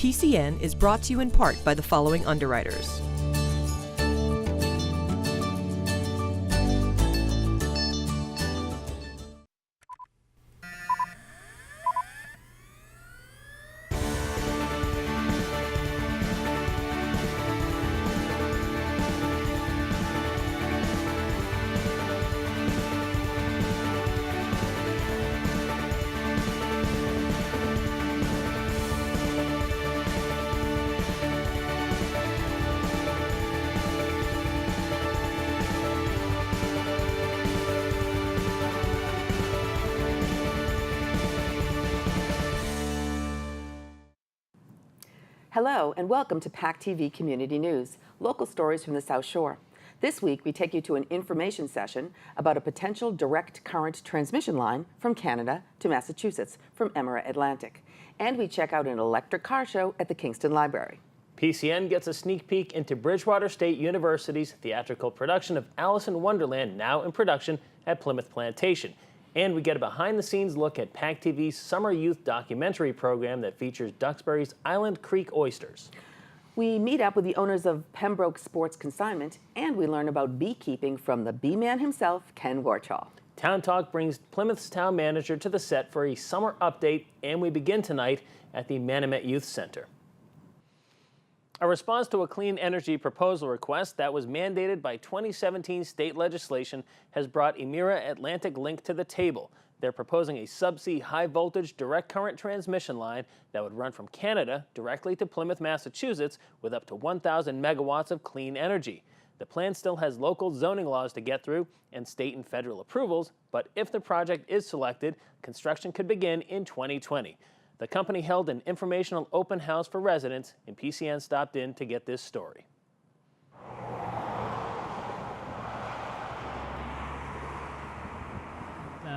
PCN is brought to you in part by the following underwriters. Hello and welcome to PACTV Community News, local stories from the South Shore. This week we take you to an information session about a potential direct current transmission line from Canada to Massachusetts from Emera Atlantic. And we check out an electric car show at the Kingston Library. PCN gets a sneak peek into Bridgewater State University's theatrical production of Alice in Wonderland, now in production at Plymouth Plantation. And we get a behind-the-scenes look at PACTV's summer youth documentary program that features Duxbury's Island Creek oysters. We meet up with the owners of Pembroke Sports Consignment, and we learn about beekeeping from the bee man himself, Ken Warchall. Town Talk brings Plymouth's town manager to the set for a summer update, and we begin tonight at the Manomet Youth Center. A response to a clean energy proposal request that was mandated by 2017 state legislation has brought Emera Atlantic Link to the table. They're proposing a subsea high-voltage direct current transmission line that would run from Canada directly to Plymouth, Massachusetts, with up to 1,000 megawatts of clean energy. The plan still has local zoning laws to get through and state and federal approvals, but if the project is selected, construction could begin in 2020. The company held an informational open house for residents, and PCN stopped in to get this story.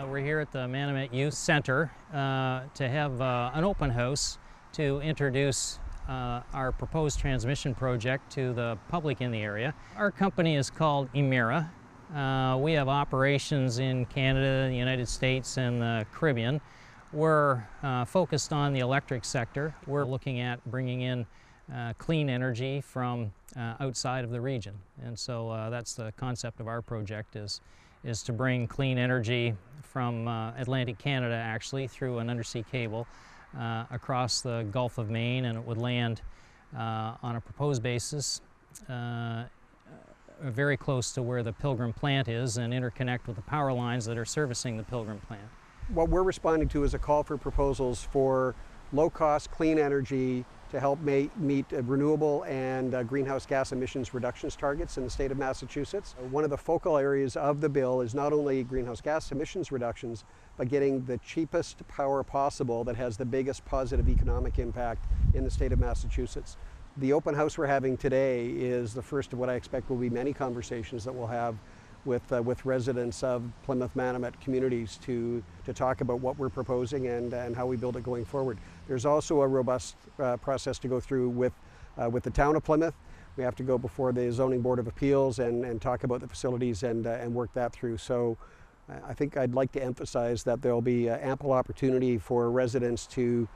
We're here at the Manomet Youth Center to have an open house to introduce our proposed transmission project to the public in the area. Our company is called Emera. We have operations in Canada, the United States, and the Caribbean. We're focused on the electric sector. We're looking at bringing in clean energy from outside of the region. And so that's the concept of our project is to bring clean energy from Atlantic Canada, actually, through an undersea cable across the Gulf of Maine, and it would land on a proposed basis very close to where the Pilgrim plant is and interconnect with the power lines that are servicing the Pilgrim plant. What we're responding to is a call for proposals for low-cost, clean energy to help meet renewable and greenhouse gas emissions reductions targets in the state of Massachusetts. One of the focal areas of the bill is not only greenhouse gas emissions reductions, but getting the cheapest power possible that has the biggest positive economic impact in the state of Massachusetts. The open house we're having today is the first of what I expect will be many conversations that we'll have with residents of Plymouth Manomet communities to talk about what we're proposing and how we build it going forward. There's also a robust process to go through with the town of Plymouth. We have to go before the Zoning Board of Appeals and talk about the facilities and work that through. So I think I'd like to emphasize that there'll be ample opportunity for residents to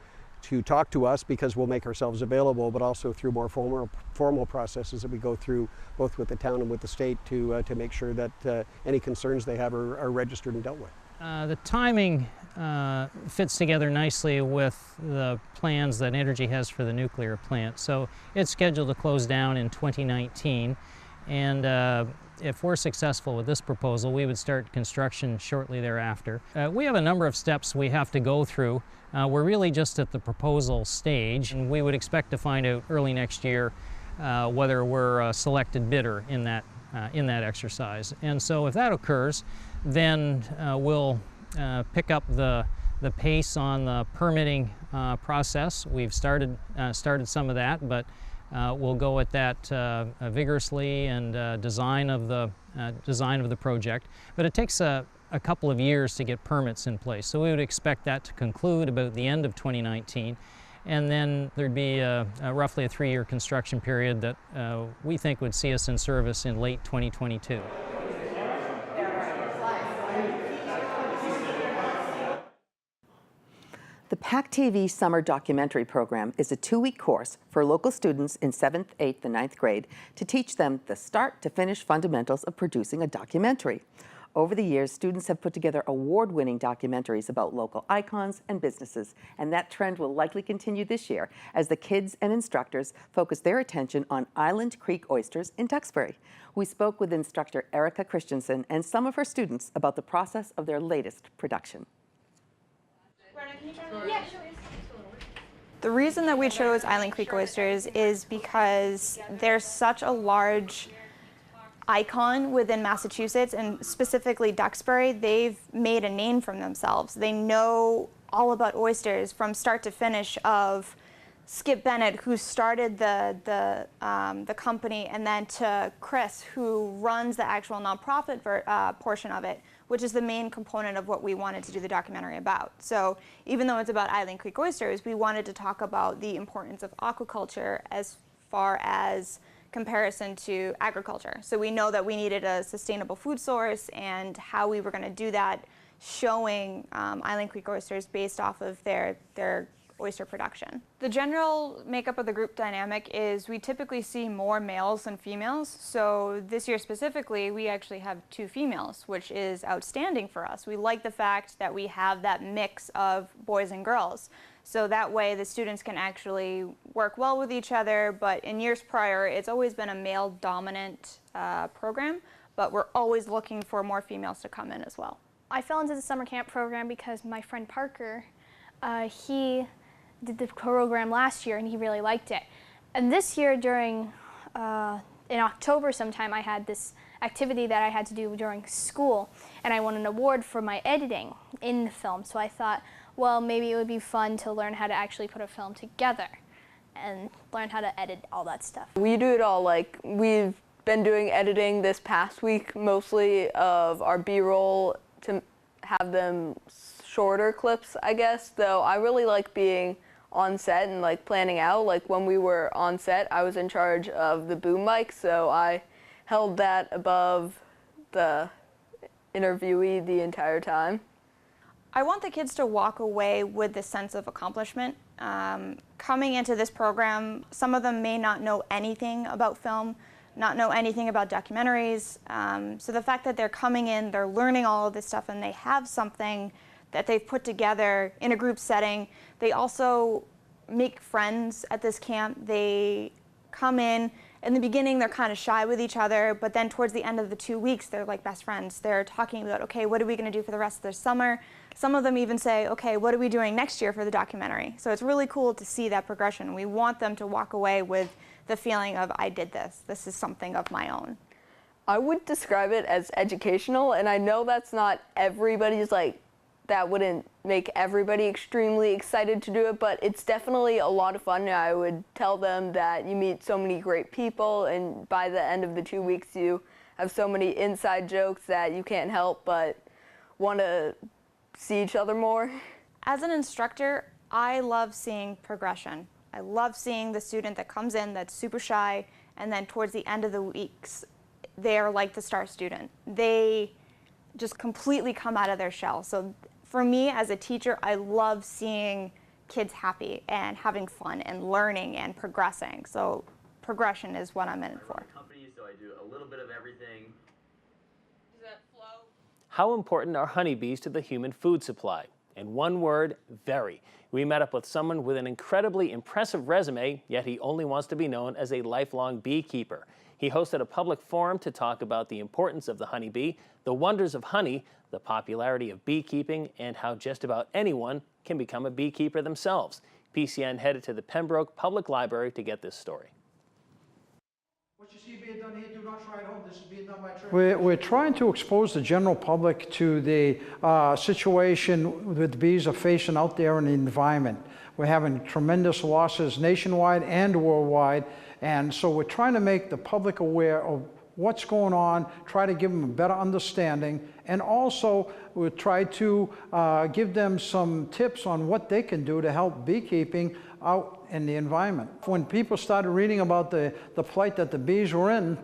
talk to us, because we'll make ourselves available, but also through more formal processes that we go through both with the town and with the state to make sure that any concerns they have are registered and dealt with. The timing fits together nicely with the plans that Entergy has for the nuclear plant. So it's scheduled to close down in 2019, and if we're successful with this proposal, we would start construction shortly thereafter. We have a number of steps we have to go through. We're really just at the proposal stage, and we would expect to find out early next year whether we're a selected bidder in that exercise. And so if that occurs, then we'll pick up the pace on the permitting process. We've started some of that, but we'll go at that vigorously and design of the project. But it takes a couple of years to get permits in place. So we would expect that to conclude about the end of 2019. And then there'd be roughly a 3-year construction period that we think would see us in service in late 2022. The PACTV Summer Documentary Program is a 2-week course for local students in 7th, 8th, and 9th grade to teach them the start-to-finish fundamentals of producing a documentary. Over the years, students have put together award-winning documentaries about local icons and businesses, and that trend will likely continue this year as the kids and instructors focus their attention on Island Creek oysters in Duxbury. We spoke with instructor Erica Christensen and some of her students about the process of their latest production. The reason that we chose Island Creek oysters is because they're such a large icon within Massachusetts, and specifically Duxbury. They've made a name for themselves. They know all about oysters from start to finish, of Skip Bennett, who started the company, and then to Chris, who runs the actual nonprofit portion of it, which is the main component of what we wanted to do the documentary about. So even though it's about Island Creek oysters, we wanted to talk about the importance of aquaculture as far as comparison to agriculture. So we know that we needed a sustainable food source, and how we were going to do that, showing Island Creek oysters based off of their oyster production. The general makeup of the group dynamic is we typically see more males than females. So this year specifically, we actually have 2 females, which is outstanding for us. We like the fact that we have that mix of boys and girls. So that way the students can actually work well with each other. But in years prior, it's always been a male-dominant program, but we're always looking for more females to come in as well. I fell into the summer camp program because my friend Parker, he did the program last year and he really liked it. And this year during, in October sometime, I had this activity that I had to do during school, and I won an award for my editing in the film. So I thought, well, maybe it would be fun to learn how to actually put a film together and learn how to edit all that stuff. We do it all. Like, we've been doing editing this past week, mostly of our B-roll, to have them shorter clips, I guess. Though I really like being on set and like planning out. Like when we were on set, I was in charge of the boom mic, so I held that above the interviewee the entire time. I want the kids to walk away with this sense of accomplishment. Coming into this program, some of them may not know anything about film, not know anything about documentaries. So the fact that they're coming in, they're learning all of this stuff, and they have something that they've put together in a group setting. They also make friends at this camp. They come in the beginning, they're kind of shy with each other, but then towards the end of the 2 weeks, they're like best friends. They're talking about, okay, what are we gonna do for the rest of the summer? Some of them even say, okay, what are we doing next year for the documentary? So it's really cool to see that progression. We want them to walk away with the feeling of, I did this. This is something of my own. I would describe it as educational, and I know that's not everybody's, like, that wouldn't make everybody extremely excited to do it, but it's definitely a lot of fun. I would tell them that you meet so many great people, and by the end of the 2 weeks you have so many inside jokes that you can't help but want to see each other more. As an instructor, I love seeing progression. I love seeing the student that comes in that's super shy, and then towards the end of the weeks, they're like the star student. They just completely come out of their shell. So for me as a teacher, I love seeing kids happy and having fun and learning and progressing. So progression is what I'm in it for. Companies, so I do a little bit of everything. Does that flow? How important are honeybees to the human food supply? In one word, very. We met up with someone with an incredibly impressive resume, yet he only wants to be known as a lifelong beekeeper. He hosted a public forum to talk about the importance of the honeybee, the wonders of honey, the popularity of beekeeping, and how just about anyone can become a beekeeper themselves. PCN headed to the Pembroke Public Library to get this story. What you see being done here, do not try at home. This is being done by church. We're trying to expose the general public to the situation that bees are facing out there in the environment. We're having tremendous losses nationwide and worldwide, and so we're trying to make the public aware of what's going on, try to give them a better understanding, and also we'll try to give them some tips on what they can do to help beekeeping out in the environment. When people started reading about the plight that the bees were in,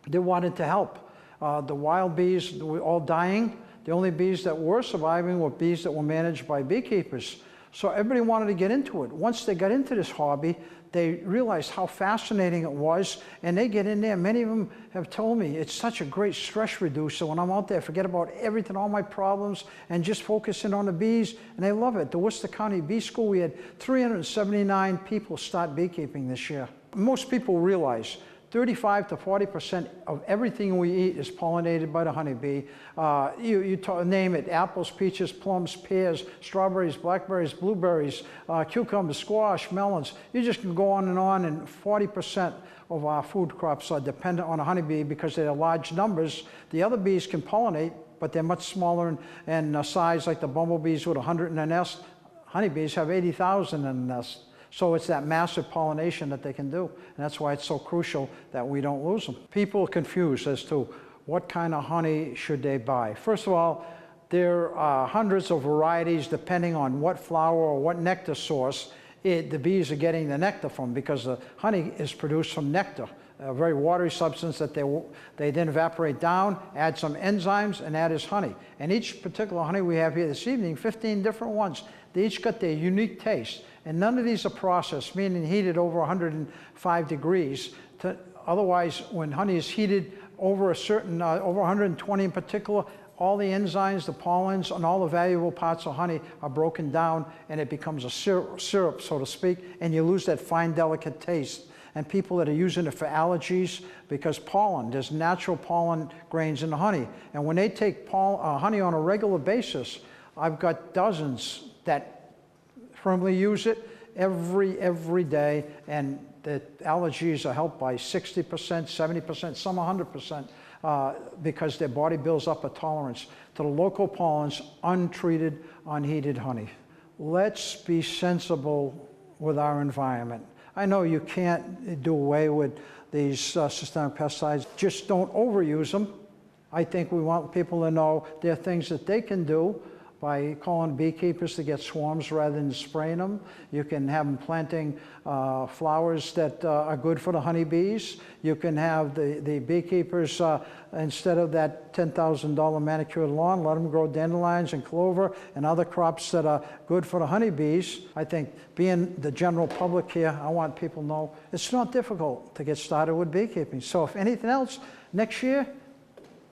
they wanted to help. The wild bees were all dying. The only bees that were surviving were bees that were managed by beekeepers. So everybody wanted to get into it. Once they got into this hobby, they realized how fascinating it was, and they get in there. Many of them have told me it's such a great stress reducer. When I'm out there, I forget about everything, all my problems, and just focus in on the bees, and they love it. The Worcester County Bee School, we had 379 people start beekeeping this year. Most people realize 35 to 40% of everything we eat is pollinated by the honeybee. Name it: apples, peaches, plums, pears, strawberries, blackberries, blueberries, cucumbers, squash, melons. You just can go on, and 40% of our food crops are dependent on a honeybee because they're large numbers. The other bees can pollinate, but they're much smaller in size, like the bumblebees with 100 in a nest. Honeybees have 80,000 in a nest. So it's that massive pollination that they can do. And that's why it's so crucial that we don't lose them. People are confused as to what kind of honey should they buy. First of all, there are hundreds of varieties depending on what flower or what nectar source the bees are getting the nectar from, because the honey is produced from nectar, a very watery substance that they then evaporate down, add some enzymes, and that is honey. And each particular honey we have here this evening, 15 different ones, they each got their unique taste. And none of these are processed, meaning heated over 105 degrees. Otherwise, when honey is heated over a certain, over 120 in particular, all the enzymes, the pollens, and all the valuable parts of honey are broken down, and it becomes a syrup, so to speak, and you lose that fine, delicate taste. And people that are using it for allergies, because pollen, there's natural pollen grains in the honey. And when they take honey on a regular basis, I've got dozens that firmly use it every day, and the allergies are helped by 60%, 70%, some 100%, because their body builds up a tolerance to the local pollens, untreated, unheated honey. Let's be sensible with our environment. I know you can't do away with these systemic pesticides, just don't overuse them. I think we want people to know there are things that they can do by calling beekeepers to get swarms rather than spraying them. You can have them planting flowers that are good for the honeybees. You can have the beekeepers, instead of that $10,000 manicured lawn, let them grow dandelions and clover and other crops that are good for the honeybees. I think, being the general public here, I want people to know it's not difficult to get started with beekeeping. So if anything else, next year,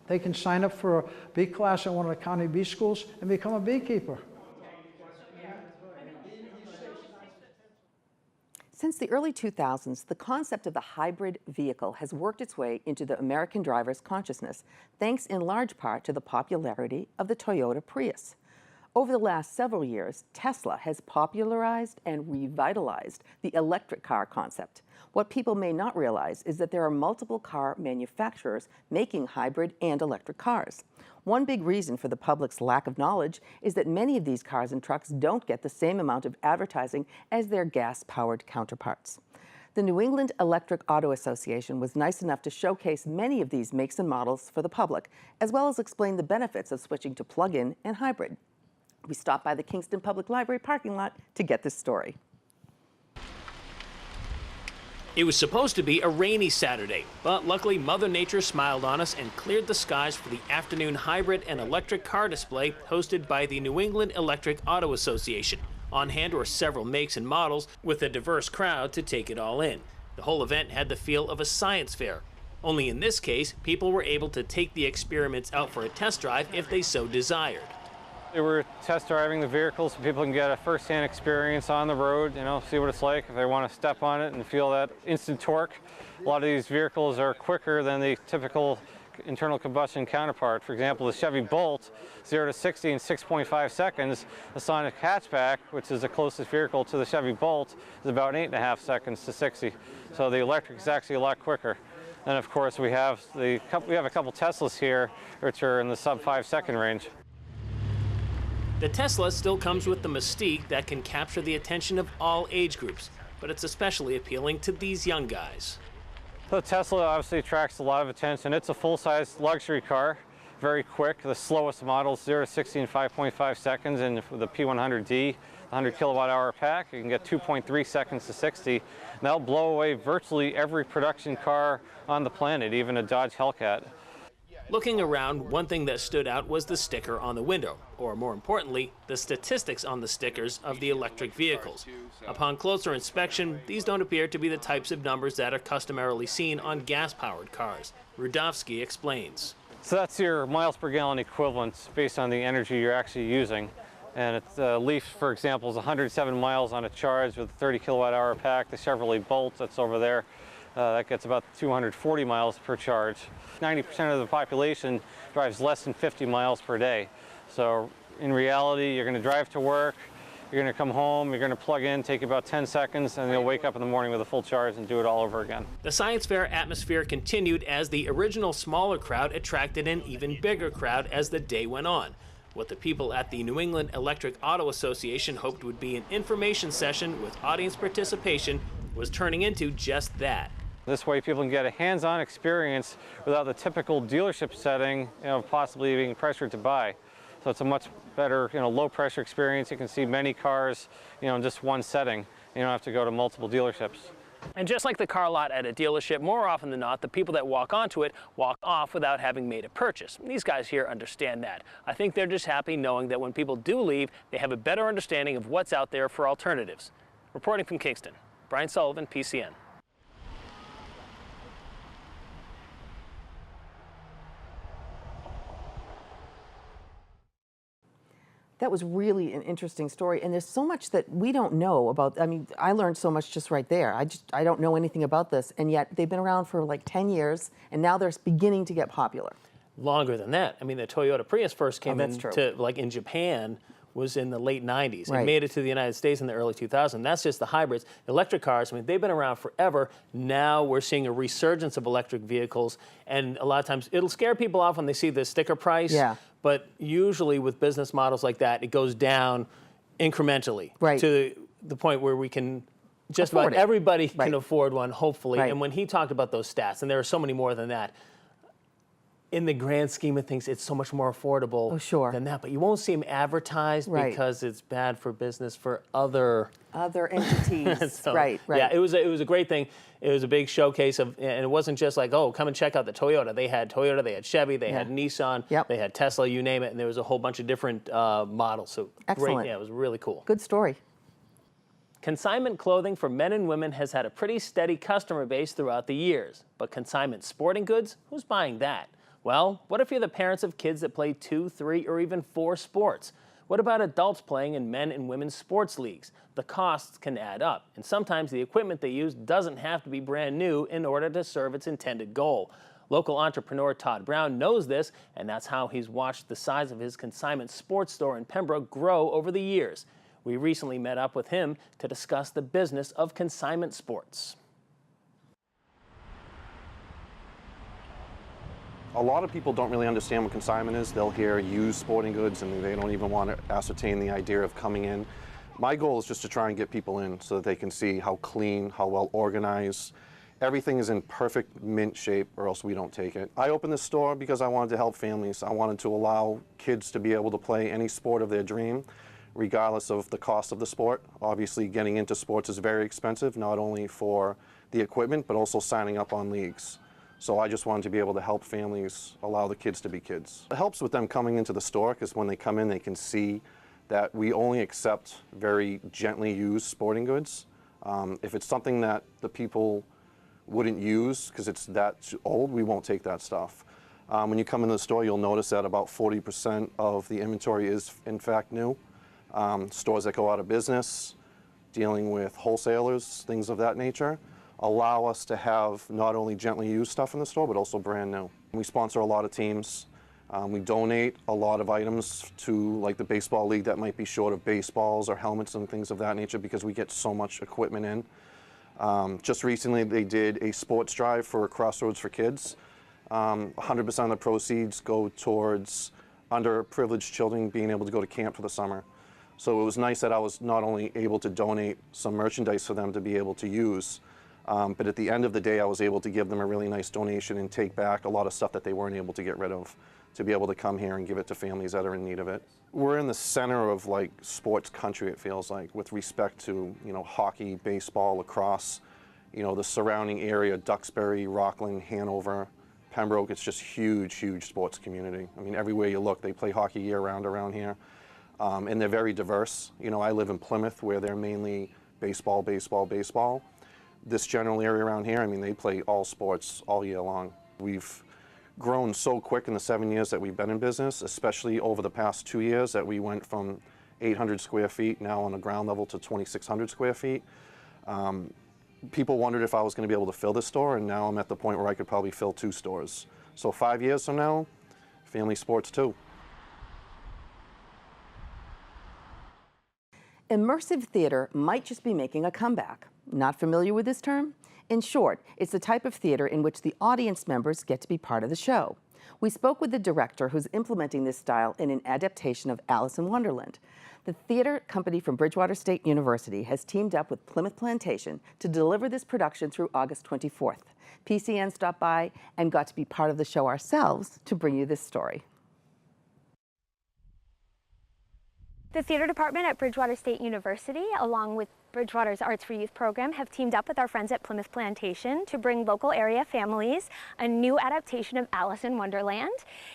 they can sign up for a bee class at one of the county bee schools and become a beekeeper. Since the early 2000s, the concept of the hybrid vehicle has worked its way into the American driver's consciousness, thanks in large part to the popularity of the Toyota Prius. Over the last several years, Tesla has popularized and revitalized the electric car concept. What people may not realize is that there are multiple car manufacturers making hybrid and electric cars. One big reason for the public's lack of knowledge is that many of these cars and trucks don't get the same amount of advertising as their gas-powered counterparts. The New England Electric Auto Association was nice enough to showcase many of these makes and models for the public, as well as explain the benefits of switching to plug-in and hybrid. We stopped by the Kingston Public Library parking lot to get this story. It was supposed to be a rainy Saturday, but luckily Mother Nature smiled on us and cleared the skies for the afternoon hybrid and electric car display hosted by the New England Electric Auto Association. On hand were several makes and models with a diverse crowd to take it all in. The whole event had the feel of a science fair. Only in this case, people were able to take the experiments out for a test drive if they so desired. We're test driving the vehicles so people can get a first-hand experience on the road, see what it's like if they want to step on it and feel that instant torque. A lot of these vehicles are quicker than the typical internal combustion counterpart. For example, the Chevy Bolt, 0 to 60 in 6.5 seconds. The Sonic hatchback, which is the closest vehicle to the Chevy Bolt, is about 8.5 seconds to 60. So the electric is actually a lot quicker. And of course, we have a couple Teslas here, which are in the sub 5-second range. The Tesla still comes with the mystique that can capture the attention of all age groups, but it's especially appealing to these young guys. The Tesla obviously attracts a lot of attention. It's a full-size luxury car, very quick. The slowest model is 0 to 60 in 5.5 seconds, and the P100D, 100 kilowatt-hour pack, you can get 2.3 seconds to 60. And that'll blow away virtually every production car on the planet, even a Dodge Hellcat. Looking around, one thing that stood out was the sticker on the window, or more importantly, the statistics on the stickers of the electric vehicles. Upon closer inspection, these don't appear to be the types of numbers that are customarily seen on gas-powered cars. Rudovsky explains. So that's your miles per gallon equivalent based on the energy you're actually using. And it's, Leaf, for example, is 107 miles on a charge with a 30 kilowatt hour pack. The Chevrolet Bolt that's over there, that gets about 240 miles per charge. 90% of the population drives less than 50 miles per day. So in reality, you're going to drive to work, you're going to come home, you're going to plug in, take about 10 seconds, and you'll wake up in the morning with a full charge and do it all over again. The science fair atmosphere continued as the original smaller crowd attracted an even bigger crowd as the day went on. What the people at the New England Electric Auto Association hoped would be an information session with audience participation was turning into just that. This way people can get a hands-on experience without the typical dealership setting, possibly being pressured to buy. So it's a much better, low pressure experience. You can see many cars, in just one setting. You don't have to go to multiple dealerships. And just like the car lot at a dealership, more often than not, the people that walk onto it walk off without having made a purchase. These guys here understand that. I think they're just happy knowing that when people do leave, they have a better understanding of what's out there for alternatives. Reporting from Kingston, Brian Sullivan, PCN. That was really an interesting story, and there's so much that we don't know about. I mean, I learned so much just right there. I don't know anything about this, and yet they've been around for like 10 years, and now they're beginning to get popular. Longer than that. I mean, the Toyota Prius first came into, like in Japan, was in the late 90s. Right. It made it to the United States in the early 2000s. That's just the hybrids. Electric cars, I mean, they've been around forever. Now we're seeing a resurgence of electric vehicles, and a lot of times it'll scare people off when they see the sticker price. Yeah. But usually with business models like that, it goes down incrementally to the point where we can just about everybody can afford one, hopefully. And when he talked about those stats, and there are so many more than that, in the grand scheme of things, it's so much more affordable than that. But you won't see them advertised because it's bad for business for other entities. So, yeah, it was a great thing. It was a big showcase of, and it wasn't just like, oh, come and check out the Toyota. They had Toyota, they had Chevy, they had Nissan, they had Tesla, you name it, and there was a whole bunch of different models. So great, yeah, it was really cool. Good story. Consignment clothing for men and women has had a pretty steady customer base throughout the years. But consignment sporting goods, who's buying that? Well, what if you're the parents of kids that play 2, 3, or even 4 sports? What about adults playing in men and women's sports leagues? The costs can add up, and sometimes the equipment they use doesn't have to be brand new in order to serve its intended goal. Local entrepreneur Todd Brown knows this, and that's how he's watched the size of his consignment sports store in Pembroke grow over the years. We recently met up with him to discuss the business of consignment sports. A lot of people don't really understand what consignment is. They'll hear used sporting goods and they don't even want to ascertain the idea of coming in. My goal is just to try and get people in so that they can see how clean, how well organized. Everything is in perfect mint shape or else we don't take it. I opened this store because I wanted to help families. I wanted to allow kids to be able to play any sport of their dream, regardless of the cost of the sport. Obviously, getting into sports is very expensive, not only for the equipment, but also signing up on leagues. So I just wanted to be able to help families allow the kids to be kids. It helps with them coming into the store because when they come in, they can see that we only accept very gently used sporting goods. If it's something that the people wouldn't use because it's that old, we won't take that stuff. When you come into the store, you'll notice that about 40% of the inventory is in fact new. Stores that go out of business, dealing with wholesalers, things of that nature, allow us to have not only gently used stuff in the store, but also brand new. We sponsor a lot of teams. We donate a lot of items to like the baseball league that might be short of baseballs or helmets and things of that nature because we get so much equipment in. Just recently they did a sports drive for Crossroads for Kids. 100% of the proceeds go towards underprivileged children being able to go to camp for the summer. So it was nice that I was not only able to donate some merchandise for them to be able to use, but at the end of the day, I was able to give them a really nice donation and take back a lot of stuff that they weren't able to get rid of, to be able to come here and give it to families that are in need of it. We're in the center of like sports country, it feels like, with respect to, hockey, baseball, lacrosse, the surrounding area, Duxbury, Rockland, Hanover, Pembroke, it's just huge, huge sports community. I mean, everywhere you look, they play hockey year-round around here. And they're very diverse. You know, I live in Plymouth, where they're mainly baseball, baseball, baseball. This general area around here, I mean, they play all sports all year long. We've grown so quick in the 7 years that we've been in business, especially over the past 2 years, that we went from 800 square feet now on the ground level to 2,600 square feet. People wondered if I was going to be able to fill this store, and now I'm at the point where I could probably fill 2 stores. So 5 years from now, family sports too. Immersive theater might just be making a comeback. Not familiar with this term? In short, it's the type of theater in which the audience members get to be part of the show. We spoke with the director who's implementing this style in an adaptation of Alice in Wonderland. The theater company from Bridgewater State University has teamed up with Plymouth Plantation to deliver this production through August 24th. PCN stopped by and got to be part of the show ourselves to bring you this story. The theater department at Bridgewater State University, along with Bridgewater's Arts for Youth program, have teamed up with our friends at Plymouth Plantation to bring local area families a new adaptation of Alice in Wonderland.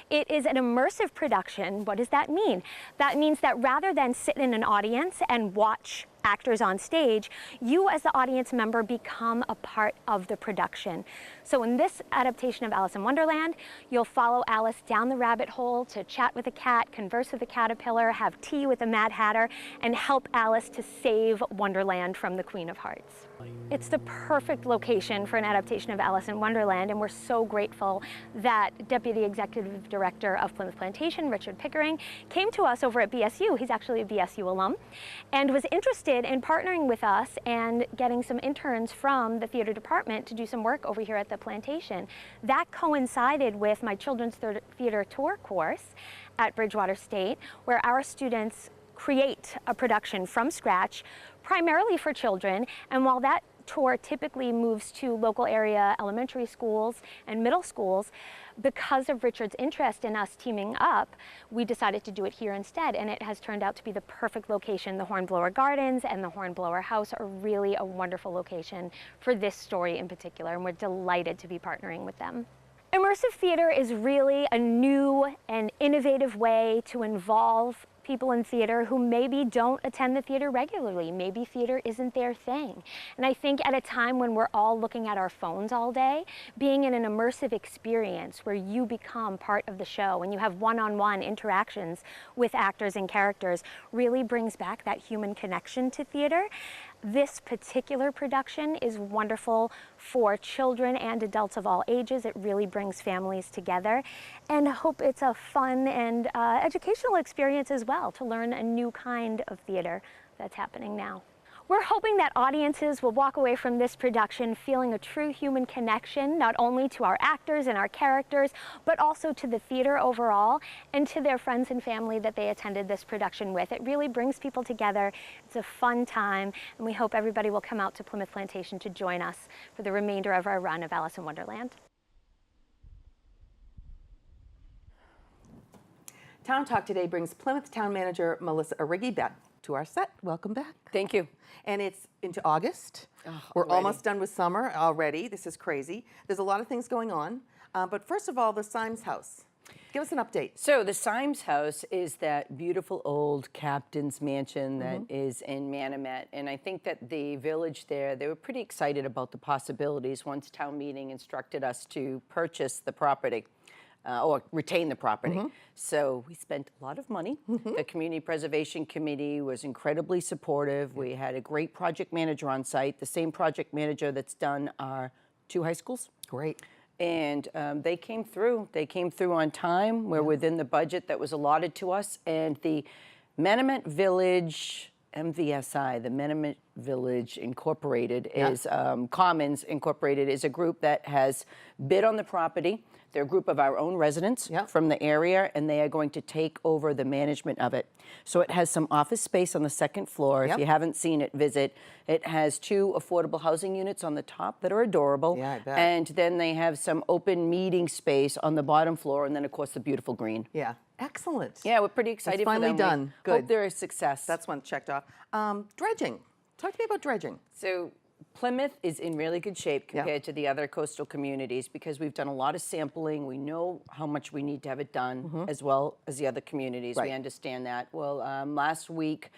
It is an immersive production. What does that mean? That means that rather than sit in an audience and watch actors on stage, you as the audience member become a part of the production. So in this adaptation of Alice in Wonderland, you'll follow Alice down the rabbit hole to chat with a cat, converse with a caterpillar, have tea with a Mad Hatter, and help Alice to save Wonderland from the Queen of Hearts. It's the perfect location for an adaptation of Alice in Wonderland, and we're so grateful that Deputy Executive Director of Plymouth Plantation, Richard Pickering, came to us over at BSU. He's actually a BSU alum, and was interested in partnering with us and getting some interns from the theater department to do some work over here at the plantation. That coincided with my children's theater tour course at Bridgewater State, where our students create a production from scratch, primarily for children. And while that tour typically moves to local area elementary schools and middle schools, because of Richard's interest in us teaming up, we decided to do it here instead, and it has turned out to be the perfect location. The Hornblower Gardens and the Hornblower House are really a wonderful location for this story in particular, and we're delighted to be partnering with them. Immersive theater is really a new and innovative way to involve people in theater who maybe don't attend the theater regularly. Maybe theater isn't their thing. And I think at a time when we're all looking at our phones all day, being in an immersive experience where you become part of the show and you have one-on-one interactions with actors and characters really brings back that human connection to theater. This particular production is wonderful for children and adults of all ages. It really brings families together, and I hope it's a fun and educational experience as well to learn a new kind of theater that's happening now. We're hoping that audiences will walk away from this production feeling a true human connection, not only to our actors and our characters, but also to the theater overall and to their friends and family that they attended this production with. It really brings people together. It's a fun time, and we hope everybody will come out to Plymouth Plantation to join us for the remainder of our run of Alice in Wonderland. Town Talk today brings Plymouth Town Manager Melissa Arrighi back to our set. Welcome back. Thank you. And it's into August. We're almost done with summer already. This is crazy. There's a lot of things going on. But first of all, the Symes House. Give us an update. So the Symes House is that beautiful old captain's mansion that is in Manomet. And I think that the village there, they were pretty excited about the possibilities once town meeting instructed us to purchase the property. Or retain the property. So we spent a lot of money. The Community Preservation Committee was incredibly supportive. We had a great project manager on site, the same project manager that's done our 2 high schools. Great. And they came through. They came through on time. We're within the budget that was allotted to us. And the Manomet Village MVSI, the Manomet Village Incorporated, is Commons Incorporated, is a group that has bid on the property. They're a group of our own residents from the area, and they are going to take over the management of it. So it has some office space on the 2nd floor. If you haven't seen it, visit. It has 2 affordable housing units on the top that are adorable. Yeah, I bet. And then they have some open meeting space on the bottom floor, and then, of course, the beautiful green. Yeah. Excellent. Yeah, we're pretty excited for them. It's finally done. Good. Hope they're a success. That's one checked off. Dredging. Talk to me about dredging. So Plymouth is in really good shape compared to the other coastal communities because we've done a lot of sampling. We know how much we need to have it done as well as the other communities. We understand that. Well, last week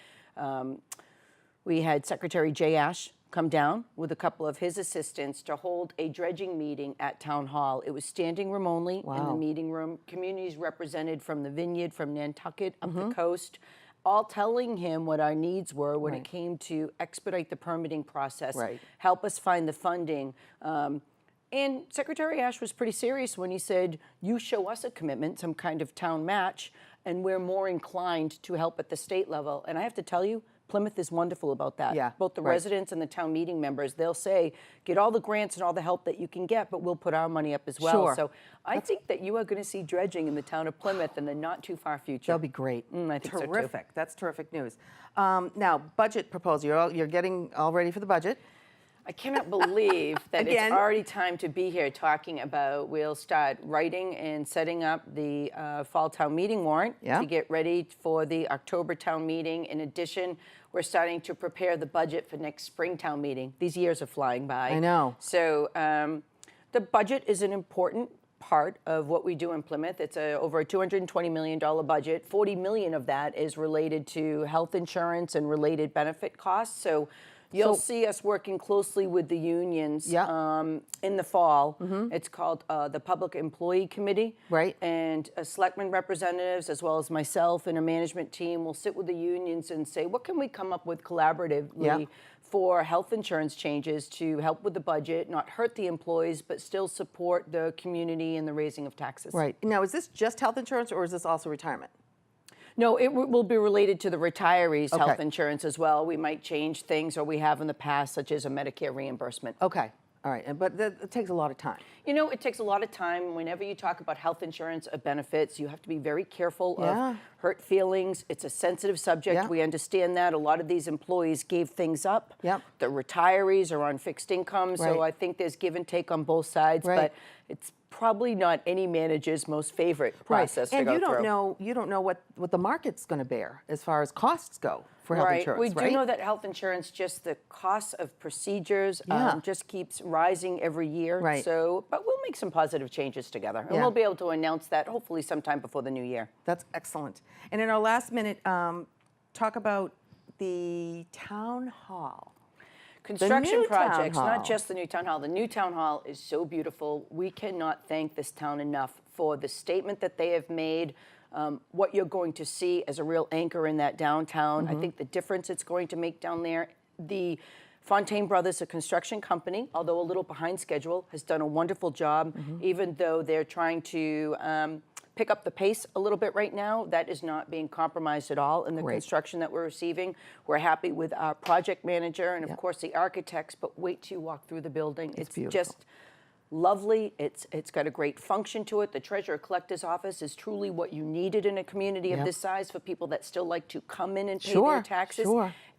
we had Secretary Jay Ash come down with a couple of his assistants to hold a dredging meeting at Town Hall. It was standing room only in the meeting room. Communities represented from the Vineyard, from Nantucket, up the coast, all telling him what our needs were when it came to expedite the permitting process, help us find the funding. And Secretary Ash was pretty serious when he said, you show us a commitment, some kind of town match, and we're more inclined to help at the state level. And I have to tell you, Plymouth is wonderful about that. Both the residents and the town meeting members, they'll say, get all the grants and all the help that you can get, but we'll put our money up as well. So I think that you are going to see dredging in the town of Plymouth in the not too far future. That'll be great. I think so too. Terrific. That's terrific news. Now, budget proposal. You're getting all ready for the budget. I cannot believe that it's already time to be here talking about, we'll start writing and setting up the fall town meeting warrant to get ready for the October town meeting. In addition, we're starting to prepare the budget for next spring town meeting. These years are flying by. I know. So the budget is an important part of what we do in Plymouth. It's over a $220 million budget. $40 million of that is related to health insurance and related benefit costs. So you'll see us working closely with the unions in the fall. It's called the Public Employee Committee. And selectmen representatives, as well as myself and a management team, will sit with the unions and say, what can we come up with collaboratively for health insurance changes to help with the budget, not hurt the employees, but still support the community and the raising of taxes. Now, is this just health insurance or is this also retirement? No, it will be related to the retirees' health insurance as well. We might change things, or we have in the past, such as a Medicare reimbursement. Okay. All right. But it takes a lot of time. You know, it takes a lot of time. Whenever you talk about health insurance or benefits, you have to be very careful of hurt feelings. It's a sensitive subject. We understand that. A lot of these employees gave things up. The retirees are on fixed income, so I think there's give and take on both sides. But it's probably not any manager's most favorite process to go through. And you don't know what the market's going to bear as far as costs go for health insurance. We do know that health insurance, just the cost of procedures, just keeps rising every year. So, but we'll make some positive changes together, and we'll be able to announce that hopefully sometime before the new year. That's excellent. And in our last minute, talk about the town hall. Construction projects, not just the new town hall. The new town hall is so beautiful. We cannot thank this town enough for the statement that they have made, what you're going to see as a real anchor in that downtown. I think the difference it's going to make down there. The Fontaine Brothers, a construction company, although a little behind schedule, has done a wonderful job, even though they're trying to pick up the pace a little bit right now. That is not being compromised at all in the construction that we're receiving. We're happy with our project manager and, of course, the architects, but wait till you walk through the building. It's just lovely. It's got a great function to it. The treasurer collector's office is truly what you needed in a community of this size for people that still like to come in and pay their taxes.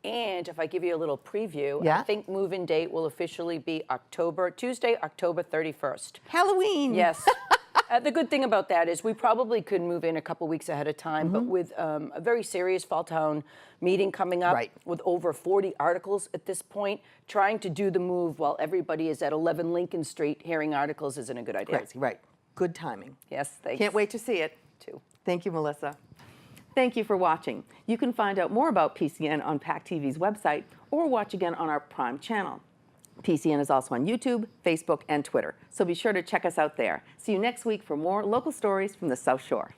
And if I give you a little preview, I think move-in date will officially be Tuesday, October 31st. Halloween. Yes. The good thing about that is we probably could move in a couple weeks ahead of time, but with a very serious fall town meeting coming up with over 40 articles at this point, trying to do the move while everybody is at 11 Lincoln Street hearing articles isn't a good idea. Good timing. Yes, thanks. Can't wait to see it. Too. Thank you, Melissa. Thank you for watching. You can find out more about PCN on PACTV's website or watch again on our Prime channel. PCN is also on YouTube, Facebook, and Twitter, so be sure to check us out there. See you next week for more local stories from the South Shore.